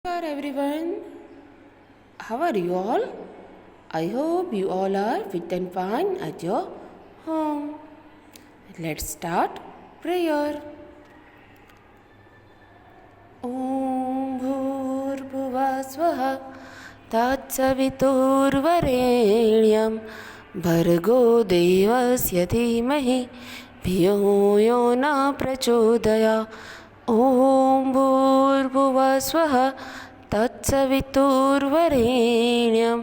Hello everyone, how are you all? I hope you all are fit and fine at your home. Let's start prayer. Om Bhurbhuvah Swaha Tatsavituurvarenyam Bhargo Devasya Dhimahi Dhiyo Yo Na Prachodaya. Om Bhurbhuvah Swaha तत्सवितुर्वरेण्यं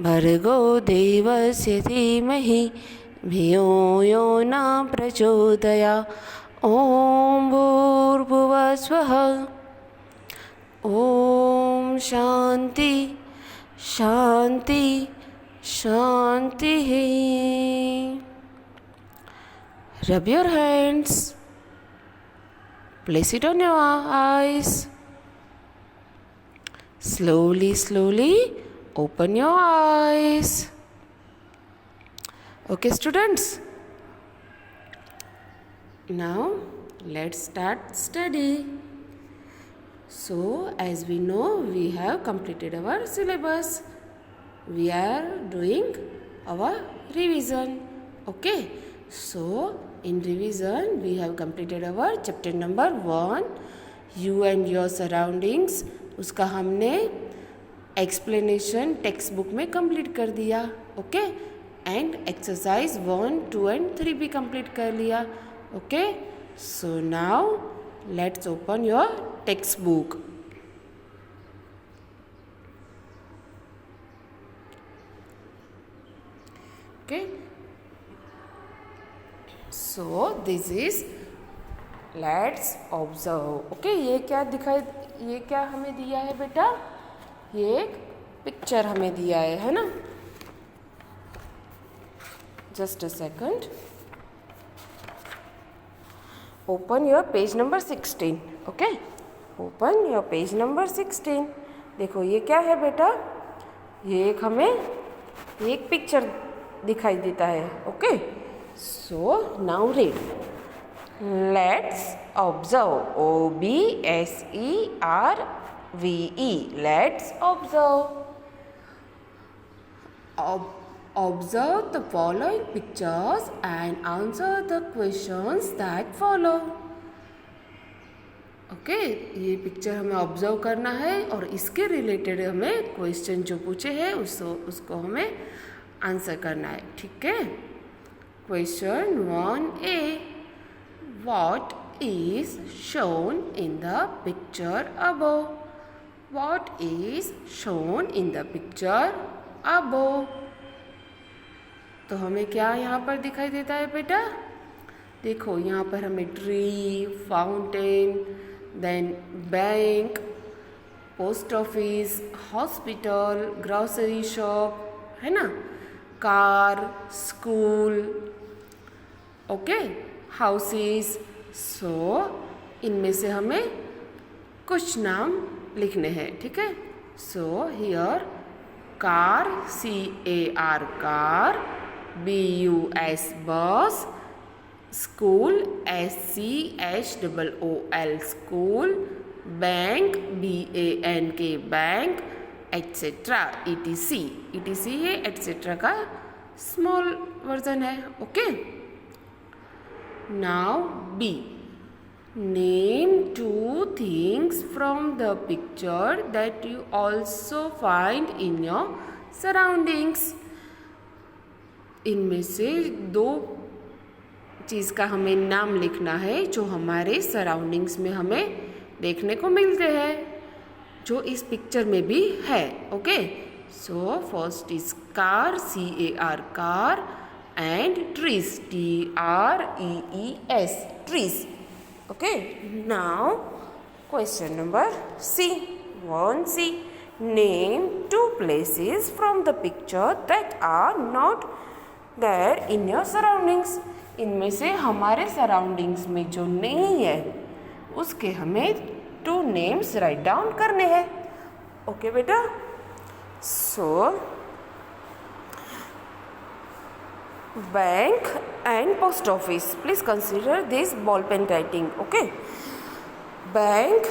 भर्गो देवस्य धीमहि धियो यो न प्रचोदयात्. ॐ भूर्भुवः स्वः. ॐ शान्ति शान्ति शान्तिः. Rub your hands. Place it on your eyes. Slowly open your eyes. Okay students, now let's start study. So as we know, we have completed our syllabus. We are doing our revision. Okay, so in revision we have completed our chapter number 1, you and your surroundings. उसका हमने explanation text book में complete कर दिया. Okay, and exercise 1, 2 and 3 भी complete कर लिया. Okay, so now let's open your text book. Okay, so this is let's observe. Okay, ये क्या हमें दिया है बेटा? ये एक पिक्चर हमें दिया है ना? Just a second. Open your page number 16. Okay, open your page number 16. देखो ये क्या है बेटा? ये हमें एक पिक्चर दिखाई देता है. Okay, so now read. Let's observe. OBSERVE. Let's observe. Observe the following pictures and answer the questions that follow. Okay, ये पिक्चर हमें ऑब्जर्व करना है और इसके रिलेटेड हमें क्वेश्चन जो पूछे हैं उसको हमें आंसर करना है. ठीक है. Question 1A. What is shown in the picture above? What is shown in the picture above? तो हमें क्या यहाँ पर दिखाई देता है बेटा? देखो यहाँ पर हमें tree, fountain, then bank, post office, hospital, grocery shop, है ना, car, school, okay, houses. So इनमें से हमें कुछ नाम लिखने हैं. ठीक है. So here car, CAR car, BUS bus, school, SCHOOL school, bank, BANK bank, etcetera, ETC ये एट्सेट्रा का स्मॉल वर्जन है. Okay. Now B. Name 2 things from the picture that you also find in your surroundings. इनमें से 2 चीज़ का हमें नाम लिखना है जो हमारे सराउंडिंग्स में हमें देखने को मिलते हैं, जो इस पिक्चर में भी है. Okay, so first is car, CAR car, and trees, TREES trees. Okay, now question number C. 1C. Name 2 places from the picture that are not there in your surroundings. इनमें से हमारे सराउंडिंग्स में जो नहीं है उसके हमें 2 नेम्स राइट डाउन करने हैं. ओके बेटा. सो bank and post office. Please consider this ball pen writing. Okay, bank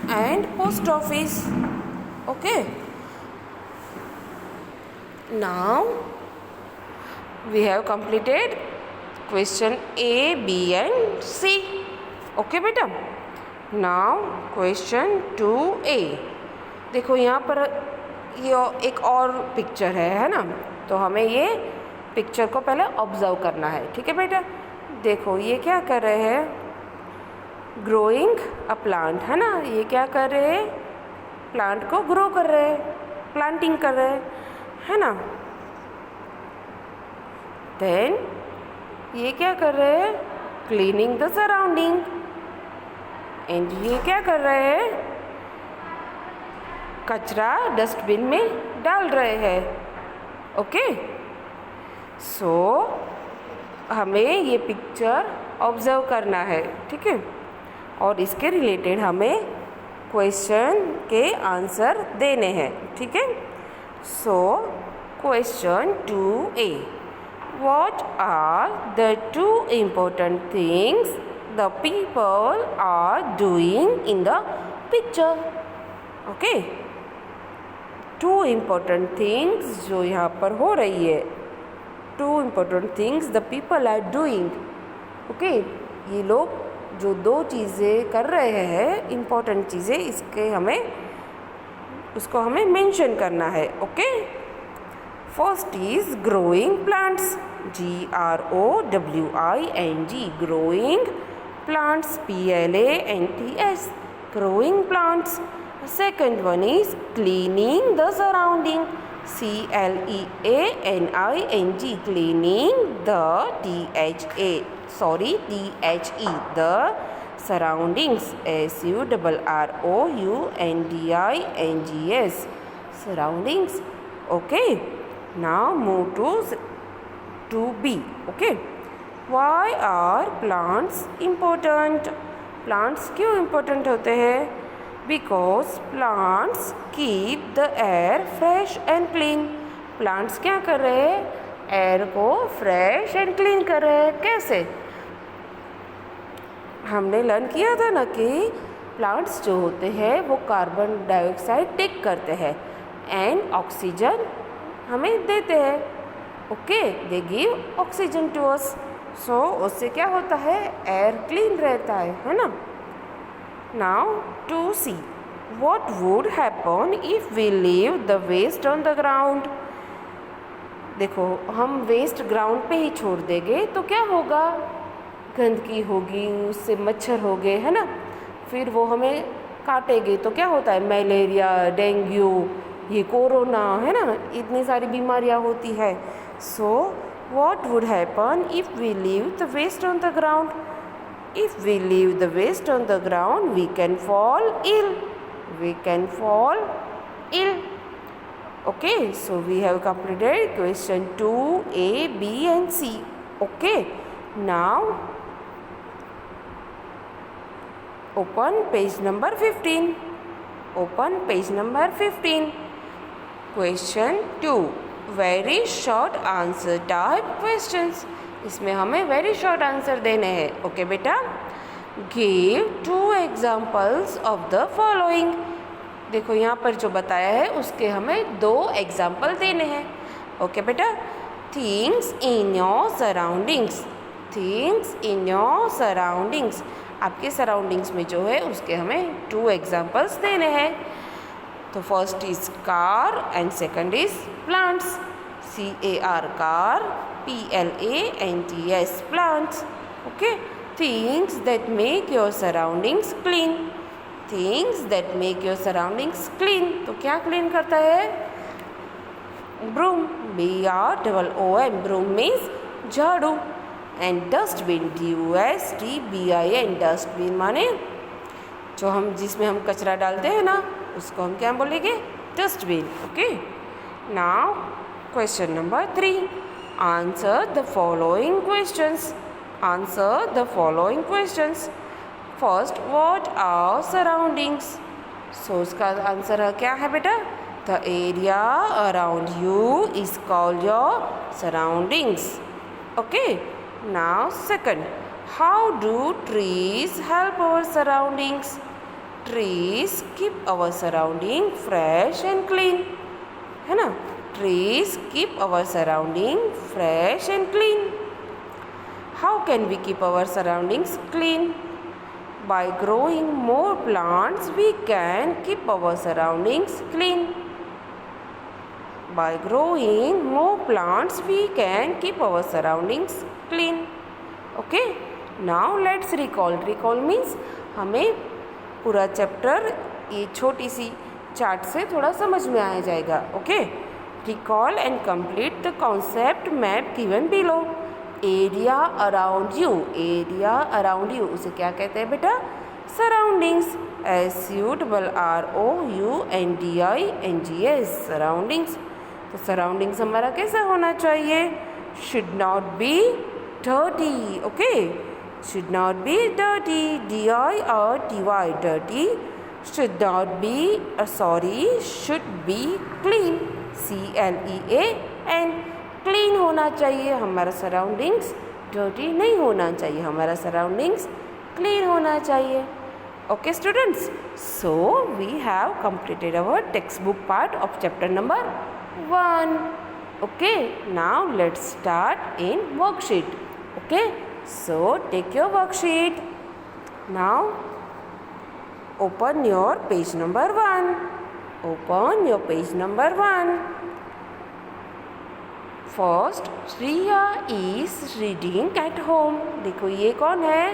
and post office. Okay, now we have completed question A, B and C. Okay बेटा, now question 2A. देखो यहाँ पर ये एक और पिक्चर है ना, तो हमें ये पिक्चर को पहले ऑब्जर्व करना है. ठीक है बेटा, देखो ये क्या कर रहे हैं, ग्रोइंग अ प्लांट है ना. ये क्या कर रहे हैं, प्लांट को ग्रो कर रहे हैं, प्लांटिंग कर रहे हैं है ना. देन ये क्या कर रहे हैं, क्लीनिंग द सराउंडिंग. एंड ये क्या कर रहे हैं, कचरा डस्टबिन में डाल रहे हैं. ओके, सो हमें ये पिक्चर ऑब्जर्व करना है. ठीक है, और इसके रिलेटेड हमें क्वेश्चन के आंसर देने हैं. ठीक है, so question 2A. What are the two important things the people are doing in the picture? Okay, two important things जो यहाँ पर हो रही है. Two important things the people are doing. Okay, ये लोग जो दो चीज़ें कर रहे हैं, इम्पोर्टेंट चीज़ें, इसके उसको हमें मेंशन करना है. Okay, first is growing plants, GROWING, growing plants, PLANTS, growing plants. Second one is cleaning the surrounding, CLEANING, cleaning the the surroundings, SURROUNDINGS, surroundings. Okay, now move to B. Okay, why are plants important? Plants क्यों important होते हैं? Because plants keep the air fresh and clean. Plants क्या कर रहे हैं, air को fresh and clean कर रहे हैं. कैसे, हमने लर्न किया था ना कि प्लांट्स जो होते हैं वो कार्बन डाइऑक्साइड टेक करते हैं एंड ऑक्सीजन हमें देते हैं. Okay, they give oxygen to us. So उससे क्या होता है, एयर क्लीन रहता है ना. Now to see, what would happen if we leave the waste on the ground. देखो, हम वेस्ट ग्राउंड पे ही छोड़ देंगे तो क्या होगा, गंदगी होगी, उससे मच्छर हो गए है ना, फिर वो हमें काटेंगे तो क्या होता है, मलेरिया, डेंगू, ये कोरोना है ना, इतनी सारी बीमारियां होती है. So what would happen if we leave the waste on the ground. If we leave the waste on the ground we can fall ill. Okay, so we have completed question 2A, B and C. Okay, now open page number 15. Open page number 15. Question 2, very short answer type questions. इसमें हमें very short answer देने हैं. Okay बेटा, give 2 examples of the following. देखो यहाँ पर जो बताया है उसके हमें 2 एग्जाम्पल देने हैं. ओके बेटा, things in your surroundings. Things in your surroundings, आपके सराउंडिंग्स में जो है उसके हमें 2 एग्जाम्पल्स देने हैं. तो first is car and second is plants, CAR car, PLANTS plants. Okay, things that make your surroundings clean. Things that make your surroundings clean, तो क्या क्लीन करता है, ब्रूम, BROOM, ब्रूम मीन्स झाड़ू. एंड डस्टबिन, DUSTBIN, डस्टबिन माने जो हम जिसमें हम कचरा डालते हैं ना, उसको हम क्या बोलेंगे, dustbin. Okay, now question number 3, answer the following questions. Answer the following questions. First, what are surroundings. So उसका आंसर क्या है बेटा, the area around you is called your surroundings. Okay, now second, how do trees help our surroundings. Trees keep our surrounding fresh and clean, है ना. Trees keep our surrounding fresh and clean. How can we keep our surroundings clean? By growing more plants, we can keep our surroundings clean. By growing more plants, we can keep our surroundings clean. Okay? Now let's recall. Recall means हमें पूरा chapter ये छोटी सी chart से थोड़ा समझ में आ जाएगा. Okay? Recall and complete the concept map given below. Area around you. Area around you उसे क्या कहते हैं बेटा? सराउंडिंग्स. SURROUNDINGS surroundings. तो सराउंडिंग्स हमारा कैसा होना चाहिए? Should not be dirty. Okay, should not be dirty. DIRTY dirty. Should not be should be clean. CLEAN clean होना चाहिए हमारा सराउंडिंग्स. डर्टी नहीं होना चाहिए हमारा सराउंडिंग्स. क्लीन होना चाहिए. Okay students, so we have completed our text book part of chapter number 1. Okay, now let's start in worksheet. Okay, so take your worksheet. Now open your page number 1. Open your page number 1. First, Riya is reading at home. देखो ये कौन है?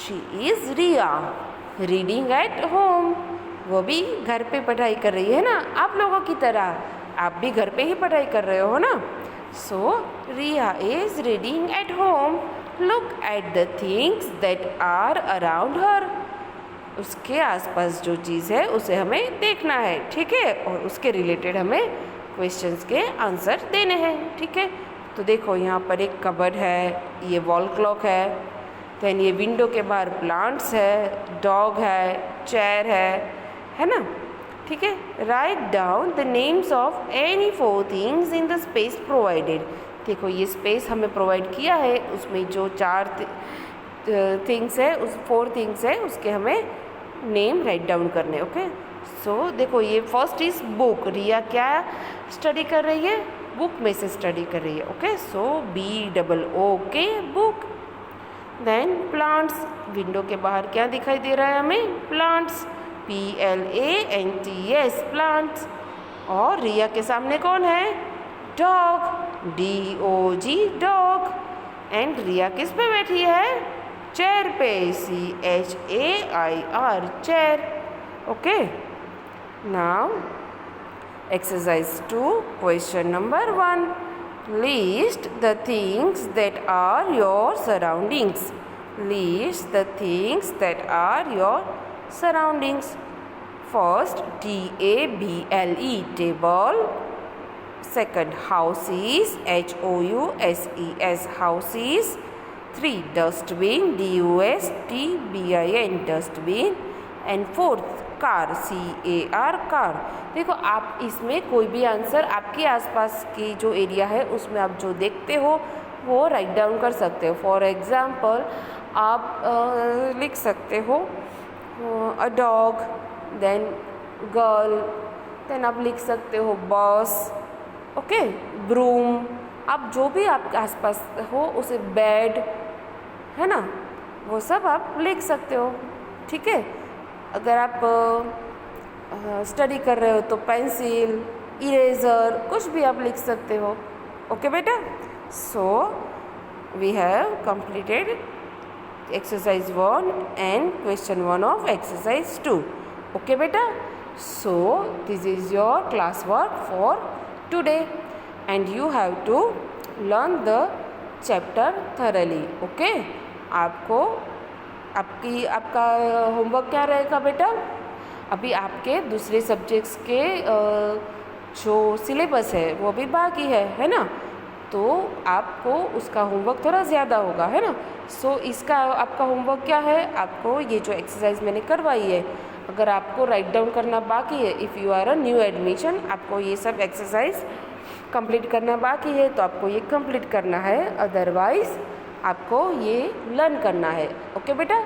She is Riya reading at home. वो भी घर पे पढ़ाई कर रही है ना, आप लोगों की तरह. आप भी घर पे ही पढ़ाई कर रहे हो ना. So Riya is reading at home. Look at the things that are around her. उसके आसपास जो चीज़ है उसे हमें देखना है, ठीक है, और उसके रिलेटेड हमें क्वेश्चंस के आंसर देने हैं, ठीक है. तो देखो यहाँ पर एक कबर्ड है, ये वॉल क्लॉक है, दैन ये विंडो के बाहर प्लांट्स है, डॉग है, चेयर है ना, ठीक है. Write down the names of any 4 things in the space provided. देखो ये स्पेस हमें प्रोवाइड किया है, उसमें जो 4 थिंग्स है, उस 4 थिंग्स है, उसके हमें नेम राइट डाउन करने. ओके, सो देखो ये फर्स्ट इज बुक. रिया क्या स्टडी कर रही है? बुक में से स्टडी कर रही है. Okay, so BOOK book. Then plants. Window के बाहर क्या दिखाई दे रहा है हमें? प्लांट्स. PLANTS plants. और रिया के सामने कौन है? Dog. DOG dog. And Riya किस पे बैठी है? चेयर पे. CHAIR chair. Okay, now exercise 2 question number 1. List the things that are your surroundings. List the things that are your surroundings. First, TABLE table. Second, houses. HOUSES houses. 3, dustbin. DUSTBIN dustbin. And 4th, car. CAR car. देखो आप इसमें कोई भी answer आपके आसपास की जो area है उसमें आप जो देखते हो वो राइट डाउन कर सकते हो. फॉर एग्ज़ाम्पल आप लिख सकते हो a dog, then girl, then आप लिख सकते हो बॉस. Okay, broom. आप जो भी आपके आसपास हो उसे बेड, है ना, वो सब आप लिख सकते हो, ठीक है. अगर आप स्टडी कर रहे हो तो पेंसिल, इरेज़र, कुछ भी आप लिख सकते हो. ओके बेटा, so we have completed exercise 1 and question 1 of exercise 2. Okay बेटा, so this is your class work for today and you have to learn the chapter thoroughly. Okay, आपको आपका होमवर्क क्या रहेगा बेटा? अभी आपके दूसरे सब्जेक्ट्स के जो सिलेबस है वो भी बाकी है ना, तो आपको उसका होमवर्क थोड़ा ज़्यादा होगा, है ना. सो इसका आपका होमवर्क क्या है? आपको ये जो एक्सरसाइज मैंने करवाई है, अगर आपको राइट डाउन करना बाकी है, if you are a new admission, आपको ये सब एक्सरसाइज कंप्लीट करना बाकी है तो आपको ये कंप्लीट करना है, अदरवाइज़ आपको ये लर्न करना है. ओके बेटा,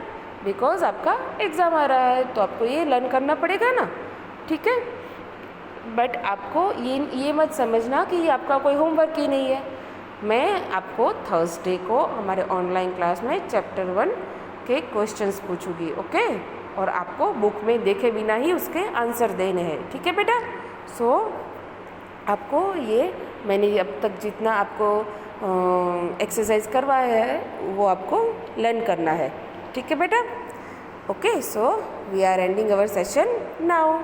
बिकॉज आपका एग्ज़ाम आ रहा है, तो आपको ये लर्न करना पड़ेगा ना, ठीक है। बट आपको ये मत समझना कि ये आपका कोई होमवर्क ही नहीं है। मैं आपको थर्सडे को हमारे ऑनलाइन क्लास में चैप्टर 1 के क्वेश्चंस पूछूंगी, ओके। और आपको बुक में देखे बिना ही उसके आंसर देने हैं, ठीक है बेटा। सो आपको ये मैंने अब तक जितना आपको एक्सरसाइज करवाया है वो आपको लर्न करना है, ठीक है बेटा। Okay, so we are ending our session now.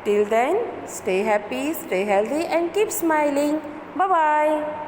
Till then, stay happy, stay healthy and keep smiling. Bye bye.